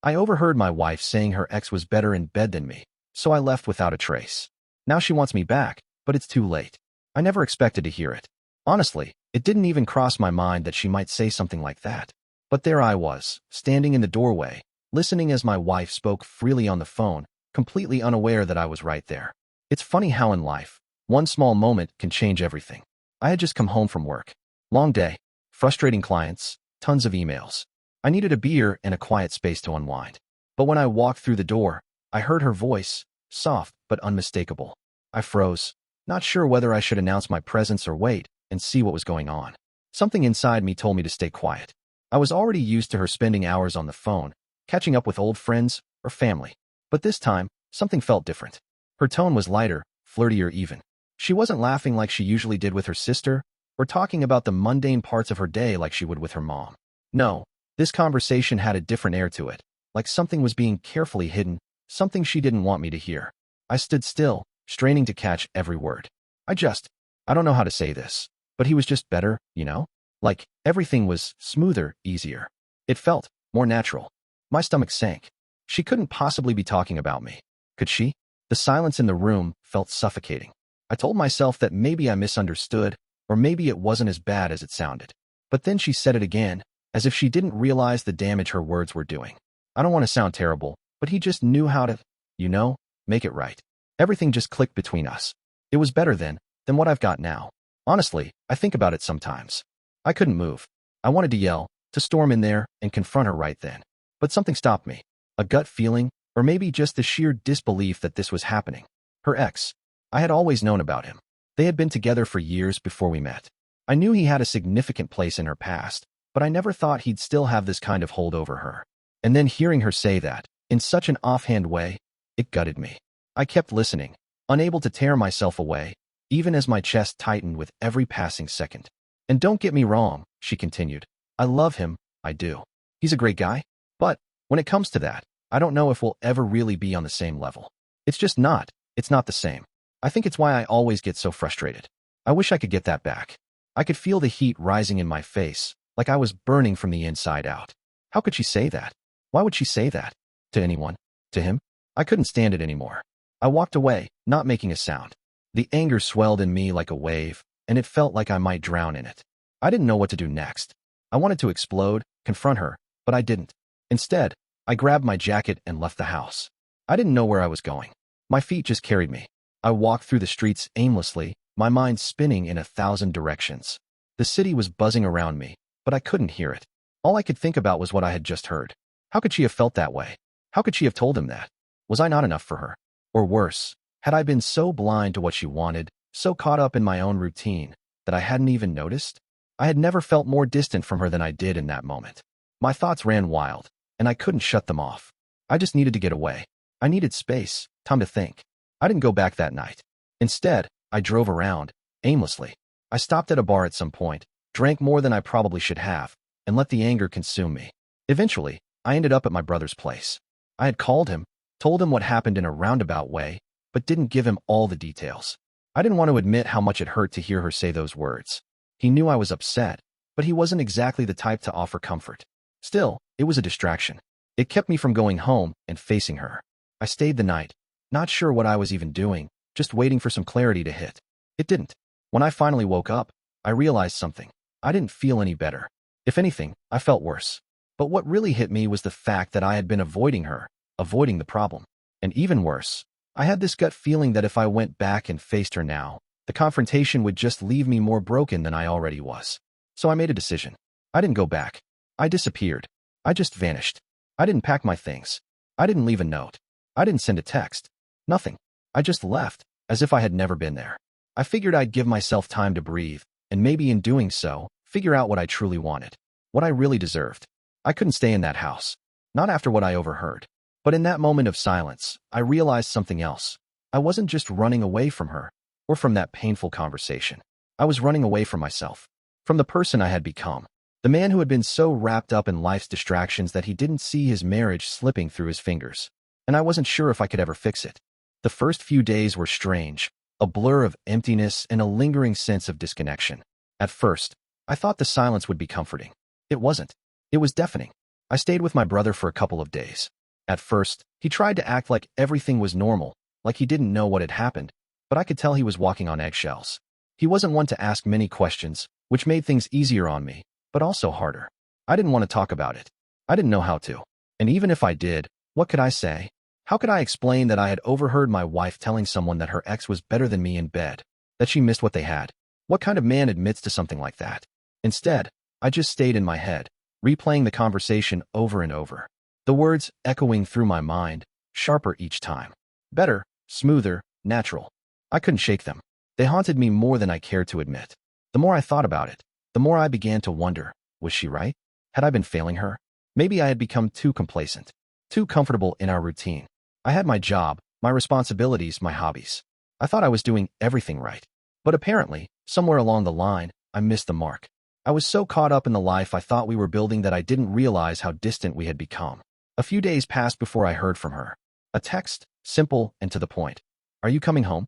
I overheard my wife saying her ex was better in bed than me, so I left without a trace. Now she wants me back, but it's too late. I never expected to hear it. Honestly, it didn't even cross my mind that she might say something like that. But there I was, standing in the doorway, listening as my wife spoke freely on the phone, completely unaware that I was right there. It's funny how in life, one small moment can change everything. I had just come home from work. Long day, frustrating clients, tons of emails. I needed a beer and a quiet space to unwind. But when I walked through the door, I heard her voice, soft but unmistakable. I froze, not sure whether I should announce my presence or wait and see what was going on. Something inside me told me to stay quiet. I was already used to her spending hours on the phone, catching up with old friends or family. But this time, something felt different. Her tone was lighter, flirtier even. She wasn't laughing like she usually did with her sister, or talking about the mundane parts of her day like she would with her mom. No, this conversation had a different air to it, like something was being carefully hidden, something she didn't want me to hear. I stood still, straining to catch every word. I don't know how to say this, but he was just better, you know? Like, everything was smoother, easier. It felt more natural. My stomach sank. She couldn't possibly be talking about me. Could she? The silence in the room felt suffocating. I told myself that maybe I misunderstood, or maybe it wasn't as bad as it sounded. But then she said it again, as if she didn't realize the damage her words were doing. I don't want to sound terrible, but he just knew how to, make it right. Everything just clicked between us. It was better than what I've got now. Honestly, I think about it sometimes. I couldn't move. I wanted to yell, to storm in there and confront her right then. But something stopped me. A gut feeling, or maybe just the sheer disbelief that this was happening. Her ex. I had always known about him. They had been together for years before we met. I knew he had a significant place in her past, but I never thought he'd still have this kind of hold over her. And then hearing her say that, in such an offhand way, it gutted me. I kept listening, unable to tear myself away, even as my chest tightened with every passing second. And don't get me wrong, she continued. I love him, I do. He's a great guy. But when it comes to that, I don't know if we'll ever really be on the same level. It's not the same. I think it's why I always get so frustrated. I wish I could get that back. I could feel the heat rising in my face, like I was burning from the inside out. How could she say that? Why would she say that? To anyone? To him? I couldn't stand it anymore. I walked away, not making a sound. The anger swelled in me like a wave, and it felt like I might drown in it. I didn't know what to do next. I wanted to explode, confront her, but I didn't. Instead, I grabbed my jacket and left the house. I didn't know where I was going. My feet just carried me. I walked through the streets aimlessly, my mind spinning in 1,000 directions. The city was buzzing around me, but I couldn't hear it. All I could think about was what I had just heard. How could she have felt that way? How could she have told him that? Was I not enough for her? Or worse, had I been so blind to what she wanted, so caught up in my own routine, that I hadn't even noticed? I had never felt more distant from her than I did in that moment. My thoughts ran wild, and I couldn't shut them off. I just needed to get away. I needed space, time to think. I didn't go back that night. Instead, I drove around, aimlessly. I stopped at a bar at some point, drank more than I probably should have, and let the anger consume me. Eventually, I ended up at my brother's place. I had called him, told him what happened in a roundabout way, but didn't give him all the details. I didn't want to admit how much it hurt to hear her say those words. He knew I was upset, but he wasn't exactly the type to offer comfort. Still, it was a distraction. It kept me from going home and facing her. I stayed the night, not sure what I was even doing, just waiting for some clarity to hit. It didn't. When I finally woke up, I realized something. I didn't feel any better. If anything, I felt worse. But what really hit me was the fact that I had been avoiding her, avoiding the problem. And even worse, I had this gut feeling that if I went back and faced her now, the confrontation would just leave me more broken than I already was. So I made a decision. I didn't go back. I disappeared. I just vanished. I didn't pack my things. I didn't leave a note. I didn't send a text. Nothing. I just left, as if I had never been there. I figured I'd give myself time to breathe, and maybe in doing so, figure out what I truly wanted, what I really deserved. I couldn't stay in that house. Not after what I overheard. But in that moment of silence, I realized something else. I wasn't just running away from her, or from that painful conversation. I was running away from myself, from the person I had become, the man who had been so wrapped up in life's distractions that he didn't see his marriage slipping through his fingers. And I wasn't sure if I could ever fix it. The first few days were strange, a blur of emptiness and a lingering sense of disconnection. At first, I thought the silence would be comforting. It wasn't. It was deafening. I stayed with my brother for a couple of days. At first, he tried to act like everything was normal, like he didn't know what had happened, but I could tell he was walking on eggshells. He wasn't one to ask many questions, which made things easier on me, but also harder. I didn't want to talk about it. I didn't know how to. And even if I did, what could I say? How could I explain that I had overheard my wife telling someone that her ex was better than me in bed, that she missed what they had? What kind of man admits to something like that? Instead, I just stayed in my head, replaying the conversation over and over. The words echoing through my mind, sharper each time. Better, smoother, natural. I couldn't shake them. They haunted me more than I cared to admit. The more I thought about it, the more I began to wonder, was she right? Had I been failing her? Maybe I had become too complacent, too comfortable in our routine. I had my job, my responsibilities, my hobbies. I thought I was doing everything right. But apparently, somewhere along the line, I missed the mark. I was so caught up in the life I thought we were building that I didn't realize how distant we had become. A few days passed before I heard from her. A text, simple and to the point. Are you coming home?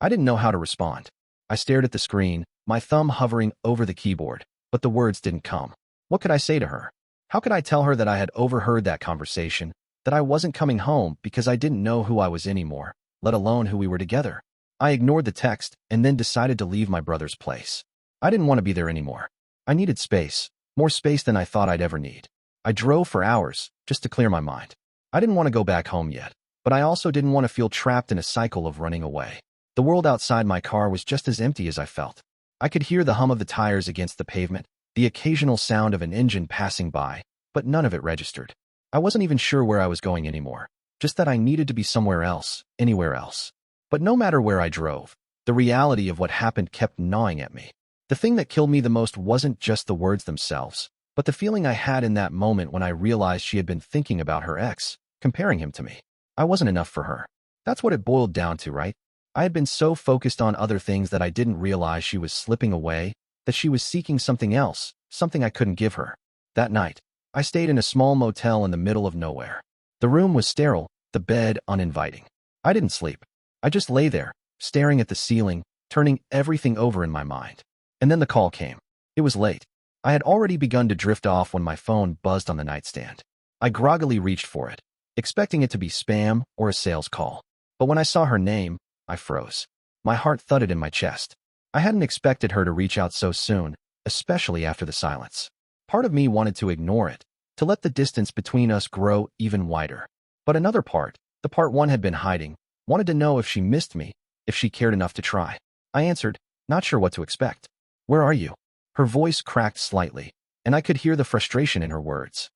I didn't know how to respond. I stared at the screen, my thumb hovering over the keyboard, but the words didn't come. What could I say to her? How could I tell her that I had overheard that conversation, that I wasn't coming home because I didn't know who I was anymore, let alone who we were together? I ignored the text and then decided to leave my brother's place. I didn't want to be there anymore. I needed space, more space than I thought I'd ever need. I drove for hours just to clear my mind. I didn't want to go back home yet, but I also didn't want to feel trapped in a cycle of running away. The world outside my car was just as empty as I felt. I could hear the hum of the tires against the pavement, the occasional sound of an engine passing by, but none of it registered. I wasn't even sure where I was going anymore, just that I needed to be somewhere else, anywhere else. But no matter where I drove, the reality of what happened kept gnawing at me. The thing that killed me the most wasn't just the words themselves, but the feeling I had in that moment when I realized she had been thinking about her ex, comparing him to me. I wasn't enough for her. That's what it boiled down to, right? I had been so focused on other things that I didn't realize she was slipping away, that she was seeking something else, something I couldn't give her. That night, I stayed in a small motel in the middle of nowhere. The room was sterile, the bed uninviting. I didn't sleep. I just lay there, staring at the ceiling, turning everything over in my mind. And then the call came. It was late. I had already begun to drift off when my phone buzzed on the nightstand. I groggily reached for it, expecting it to be spam or a sales call. But when I saw her name, I froze. My heart thudded in my chest. I hadn't expected her to reach out so soon, especially after the silence. Part of me wanted to ignore it, to let the distance between us grow even wider. But another part, the part one had been hiding, wanted to know if she missed me, if she cared enough to try. I answered, not sure what to expect. Where are you? Her voice cracked slightly, and I could hear the frustration in her words.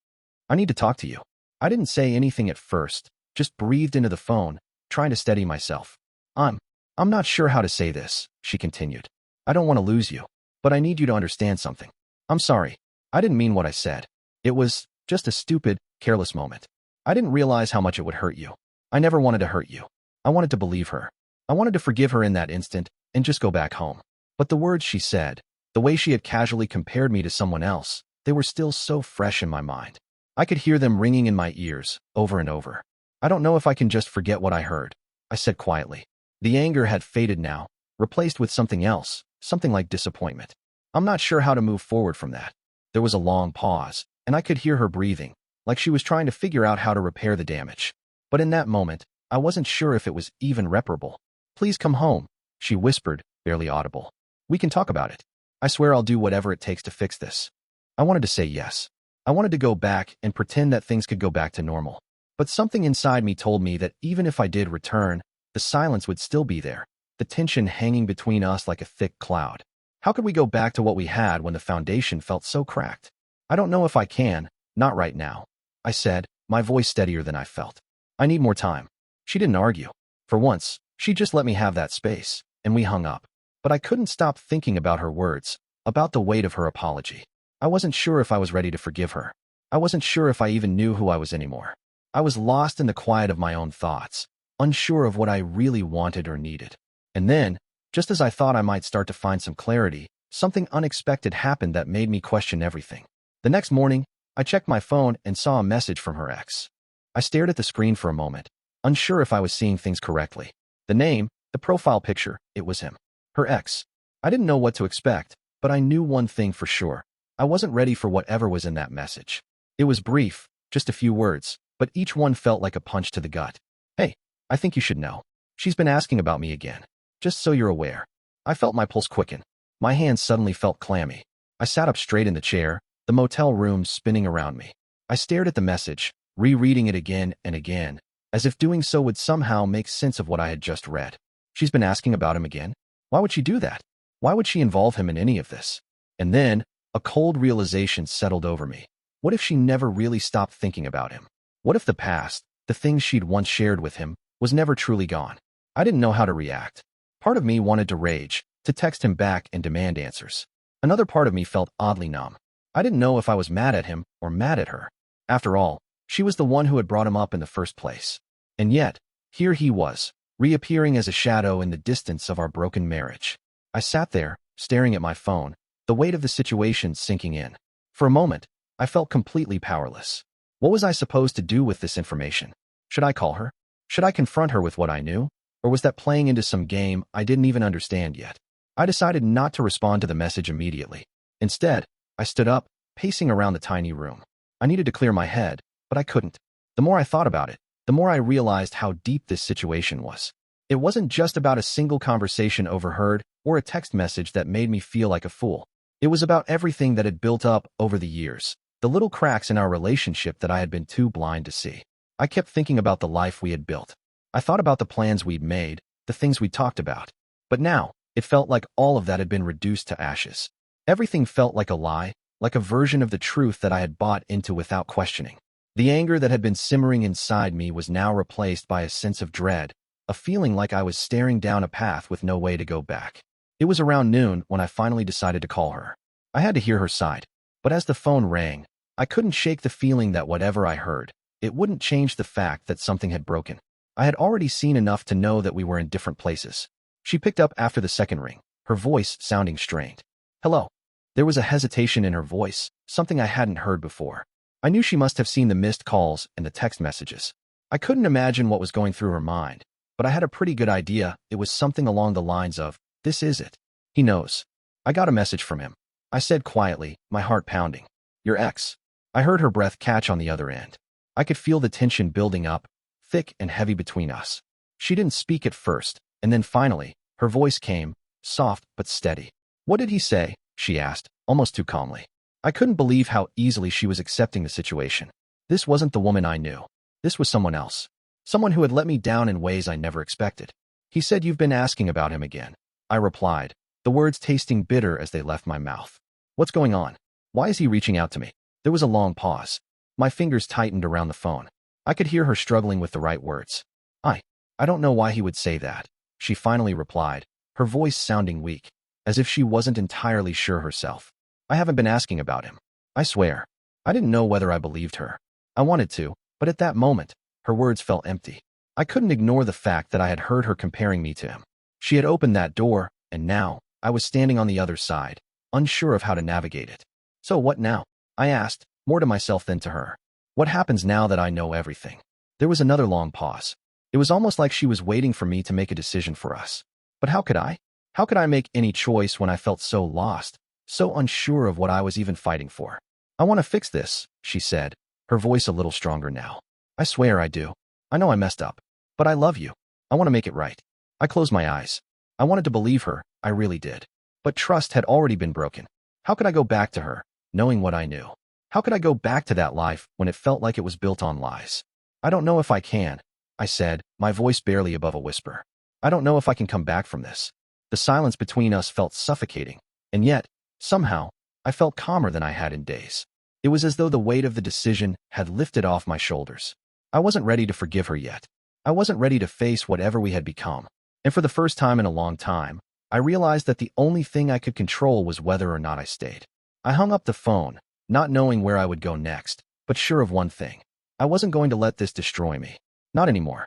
I need to talk to you. I didn't say anything at first, just breathed into the phone, trying to steady myself. I'm not sure how to say this, she continued. I don't want to lose you, but I need you to understand something. I'm sorry. I didn't mean what I said. It was just a stupid, careless moment. I didn't realize how much it would hurt you. I never wanted to hurt you. I wanted to believe her. I wanted to forgive her in that instant and just go back home. But the words she said, the way she had casually compared me to someone else, they were still so fresh in my mind. I could hear them ringing in my ears, over and over. I don't know if I can just forget what I heard, I said quietly. The anger had faded now, replaced with something else, something like disappointment. I'm not sure how to move forward from that. There was a long pause, and I could hear her breathing, like she was trying to figure out how to repair the damage. But in that moment, I wasn't sure if it was even reparable. Please come home, she whispered, barely audible. We can talk about it. I swear I'll do whatever it takes to fix this. I wanted to say yes. I wanted to go back and pretend that things could go back to normal. But something inside me told me that even if I did return, the silence would still be there, the tension hanging between us like a thick cloud. How could we go back to what we had when the foundation felt so cracked? I don't know if I can, not right now, I said, my voice steadier than I felt. I need more time. She didn't argue. For once, she just let me have that space, and we hung up. But I couldn't stop thinking about her words, about the weight of her apology. I wasn't sure if I was ready to forgive her. I wasn't sure if I even knew who I was anymore. I was lost in the quiet of my own thoughts, unsure of what I really wanted or needed. And then, just as I thought I might start to find some clarity, something unexpected happened that made me question everything. The next morning, I checked my phone and saw a message from her ex. I stared at the screen for a moment, unsure if I was seeing things correctly. The name, the profile picture, it was him. Her ex. I didn't know what to expect, but I knew one thing for sure. I wasn't ready for whatever was in that message. It was brief, just a few words, but each one felt like a punch to the gut. Hey, I think you should know. She's been asking about me again. Just so you're aware. I felt my pulse quicken. My hands suddenly felt clammy. I sat up straight in the chair, the motel room spinning around me. I stared at the message, rereading it again and again, as if doing so would somehow make sense of what I had just read. She's been asking about him again? Why would she do that? Why would she involve him in any of this? And then, a cold realization settled over me. What if she never really stopped thinking about him? What if the past, the things she'd once shared with him, was never truly gone? I didn't know how to react. Part of me wanted to rage, to text him back and demand answers. Another part of me felt oddly numb. I didn't know if I was mad at him or mad at her. After all, she was the one who had brought him up in the first place. And yet, here he was, reappearing as a shadow in the distance of our broken marriage. I sat there, staring at my phone, the weight of the situation sinking in. For a moment, I felt completely powerless. What was I supposed to do with this information? Should I call her? Should I confront her with what I knew? Or was that playing into some game I didn't even understand yet? I decided not to respond to the message immediately. Instead, I stood up, pacing around the tiny room. I needed to clear my head, but I couldn't. The more I thought about it, the more I realized how deep this situation was. It wasn't just about a single conversation overheard or a text message that made me feel like a fool. It was about everything that had built up over the years, the little cracks in our relationship that I had been too blind to see. I kept thinking about the life we had built. I thought about the plans we'd made, the things we'd talked about. But now, it felt like all of that had been reduced to ashes. Everything felt like a lie, like a version of the truth that I had bought into without questioning. The anger that had been simmering inside me was now replaced by a sense of dread, a feeling like I was staring down a path with no way to go back. It was around noon when I finally decided to call her. I had to hear her side, but as the phone rang, I couldn't shake the feeling that whatever I heard, it wouldn't change the fact that something had broken. I had already seen enough to know that we were in different places. She picked up after the second ring, her voice sounding strained. Hello. There was a hesitation in her voice, something I hadn't heard before. I knew she must have seen the missed calls and the text messages. I couldn't imagine what was going through her mind, but I had a pretty good idea it was something along the lines of, "This is it. He knows. I got a message from him," I said quietly, my heart pounding. "Your ex." I heard her breath catch on the other end. I could feel the tension building up, thick and heavy between us. She didn't speak at first, and then finally, her voice came, soft but steady. "What did he say?" she asked, almost too calmly. I couldn't believe how easily she was accepting the situation. This wasn't the woman I knew. This was someone else. Someone who had let me down in ways I never expected. "He said you've been asking about him again," I replied, the words tasting bitter as they left my mouth. "What's going on? Why is he reaching out to me?" There was a long pause. My fingers tightened around the phone. I could hear her struggling with the right words. I don't know why he would say that," she finally replied, her voice sounding weak, as if she wasn't entirely sure herself. "I haven't been asking about him. I swear." I didn't know whether I believed her. I wanted to, but at that moment, her words felt empty. I couldn't ignore the fact that I had heard her comparing me to him. She had opened that door, and now, I was standing on the other side, unsure of how to navigate it. "So what now?" I asked, more to myself than to her. "What happens now that I know everything?" There was another long pause. It was almost like she was waiting for me to make a decision for us. But how could I? How could I make any choice when I felt so lost, so unsure of what I was even fighting for? "I want to fix this," she said, her voice a little stronger now. "I swear I do. I know I messed up. But I love you. I want to make it right." I closed my eyes. I wanted to believe her, I really did. But trust had already been broken. How could I go back to her, knowing what I knew? How could I go back to that life when it felt like it was built on lies? "I don't know if I can," I said, my voice barely above a whisper. "I don't know if I can come back from this." The silence between us felt suffocating, and yet, somehow, I felt calmer than I had in days. It was as though the weight of the decision had lifted off my shoulders. I wasn't ready to forgive her yet. I wasn't ready to face whatever we had become. And for the first time in a long time, I realized that the only thing I could control was whether or not I stayed. I hung up the phone, not knowing where I would go next, but sure of one thing. I wasn't going to let this destroy me. Not anymore.